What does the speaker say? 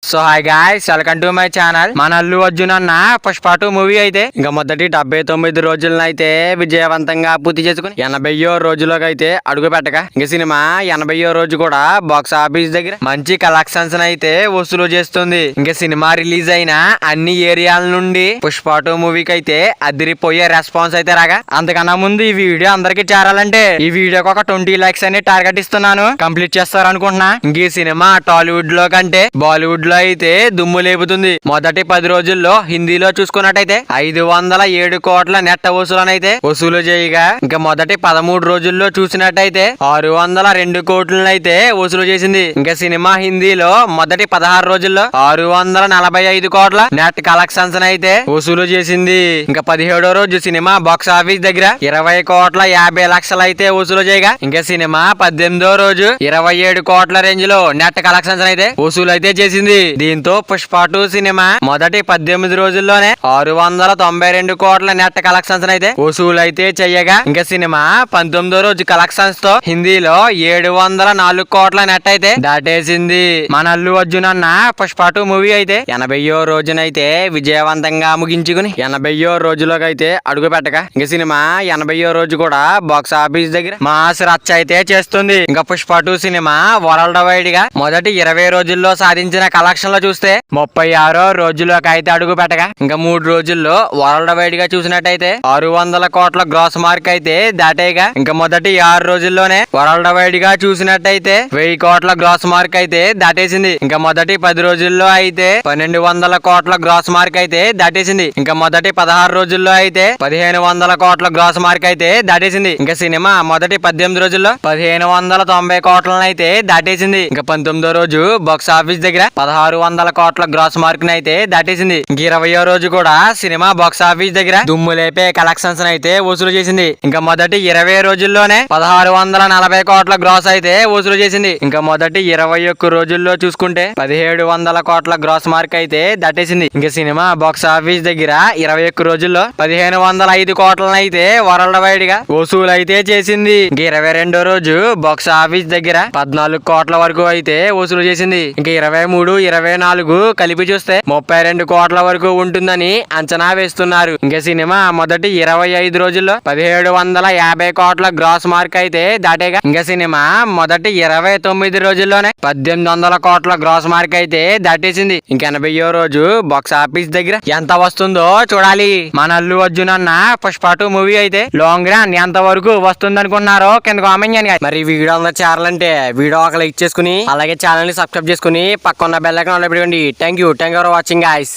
So hi guys, welcome to my channel. మన అల్లు అర్జున్ అన్న Pushpa 2 movie అయితే ఇంకా మొదటి 79 రోజులను అయితే విజయవంతంగా పూర్తి చేసుకుని 80వ రోజులోకి అయితే అడుగు పెట్టగా ఇంకా సినిమా 80వ రోజు కూడా బాక్స్ ఆఫీస్ దగ్గర మంచి కలెక్షన్స్ అయితే వసూలు చేస్తుంది. ఇంకా సినిమా రిలీజ్ అయిన అన్ని ఏరియాల నుండి పుష్ప 2 మూవీకి అయితే అదిరిపోయే రెస్పాన్స్ అయితే రాగా, అంతకన్నా ముందు ఈ వీడియో అందరికి చేరాలంటే ఈ వీడియోకి ఒక 20 లైక్స్ అని టార్గెట్ ఇస్తున్నాను. కంప్లీట్ చేస్తారు అనుకుంటున్నా. ఇంక ఈ సినిమా టాలీవుడ్ లో కంటే బాలీవుడ్ లో అయితే దుమ్ము లేపుతుంది. మొదటి 10 రోజుల్లో హిందీలో చూసుకున్నట్టయితే 507 కోట్ల నెట్ వసూలనైతే వసూలు చేయగా, ఇంకా మొదటి 13 రోజుల్లో చూసినట్టయితే 602 కోట్లను అయితే వసూలు చేసింది. ఇంకా సినిమా హిందీలో మొదటి 16 రోజుల్లో 645 కోట్ల నెట్ కలెక్షన్స్ అయితే వసూలు చేసింది. ఇంకా 17వ రోజు సినిమా బాక్స్ ఆఫీస్ దగ్గర 20 కోట్ల 50 లక్షలు అయితే వసూలు చేయగా, ఇంకా సినిమా 18వ రోజు 27 కోట్ల రేంజ్ లో నెట్ కలెక్షన్స్ అయితే వసూలు అయితే చేసింది. దీంతో పుష్ప 2 సినిమా మొదటి 18 రోజుల్లోనే 692 కోట్ల నెట్ కలెక్షన్స్ అయితే వసూలు అయితే చెయ్యగా, ఇంకా సినిమా 19వ రోజు కలెక్షన్స్ తో హిందీలో 704 కోట్ల నెట్ అయితే దాటేసింది. మన అల్లు అర్జున్ అన్న పుష్ప 2 మూవీ అయితే 80వ రోజునైతే విజయవంతంగా ముగించుకుని 80వ రోజులోకి అయితే అడుగు పెట్టగా, ఇంకా సినిమా 80వ రోజు కూడా బాక్స్ ఆఫీస్ దగ్గర మాస్ రచ్చ అయితే చేస్తుంది. ఇంకా పుష్ప 2 సినిమా వరల్డ్ వైడ్ గా మొదటి 20 రోజుల్లో సాధించిన కలెక్షన్ లో చూస్తే 36వ రోజులోకి అయితే అడుగు పెట్టగా, ఇంకా 3 రోజుల్లో వరల్డ్ వైడ్ గా చూసినట్టయితే 600 కోట్ల గ్రాస్ మార్క్ అయితే దాటేగా, ఇంకా మొదటి 6 రోజుల్లోనే వరల్డ్ వైడ్ గా చూసినట్టయితే 1000 కోట్ల గ్రాస్ మార్క్ అయితే దాటేసింది. ఇంకా మొదటి 10 రోజుల్లో అయితే 1200 కోట్ల గ్రాస్ మార్క్ అయితే దాటేసింది. ఇంకా మొదటి 16 రోజుల్లో అయితే 1500 కోట్ల గ్రాస్ మార్క్ అయితే దాటేసింది. ఇంకా సినిమా మొదటి 18 రోజుల్లో 1590 కోట్లను అయితే దాటేసింది. ఇంకా 19వ రోజు బాక్స్ ఆఫీస్ దగ్గర 1600 కోట్ల గ్రాస్ మార్క్ అయితే దాటేసింది. ఇంక 20వ రోజు కూడా సినిమా బాక్స్ ఆఫీస్ దగ్గర దుమ్ము లేపే కలెక్షన్స్ అయితే వసూలు చేసింది. ఇంకా మొదటి 20 రోజుల్లోనే 1640 కోట్ల గ్రాస్ అయితే వసూలు చేసింది. ఇంకా మొదటి 21 రోజుల్లో చూసుకుంటే 1700 కోట్ల గ్రాస్ మార్క్ అయితే దాటేసింది. ఇంకా సినిమా బాక్స్ ఆఫీస్ దగ్గర 21 రోజుల్లో 1505 కోట్లను అయితే వరల్డ్ వైడ్ గా వసూలు అయితే చేసింది. ఇంక 22వ రోజు బాక్స్ ఆఫీస్ దగ్గర 14 కోట్ల వరకు అయితే వసూలు చేసింది. ఇంకా 23, 24 కలిపి చూస్తే 32 కోట్ల వరకు ఉంటుందని అంచనా వేస్తున్నారు. ఇంకా సినిమా మొదటి 25 రోజుల్లో 1750 కోట్ల గ్రాస్ మార్క్ అయితే దాటేగా, ఇంకా సినిమా మొదటి 29 రోజుల్లోనే 1800 కోట్ల గ్రాస్ మార్క్ అయితే దాటేసింది. ఇంకా 80వ రోజు బాక్స్ ఆఫీస్ దగ్గర ఎంత వస్తుందో చూడాలి. మన అల్లు అర్జున్ అన్న పుష్ప 2 మూవీ అయితే లాంగ్ రన్ ఎంత వరకు వస్తుంది అనుకున్నారో కింద కామెంట్ చేయండి. మరి వీడియో చేరాలంటే వీడియో ఒక లైక్ చేసుకుని అలాగే ఛానల్ ని సబ్స్క్రైబ్ చేసుకుని పక్కన బెల్ ఐకాన్ ఆన్ పెట్టుకోండి. Thank you for watching guys.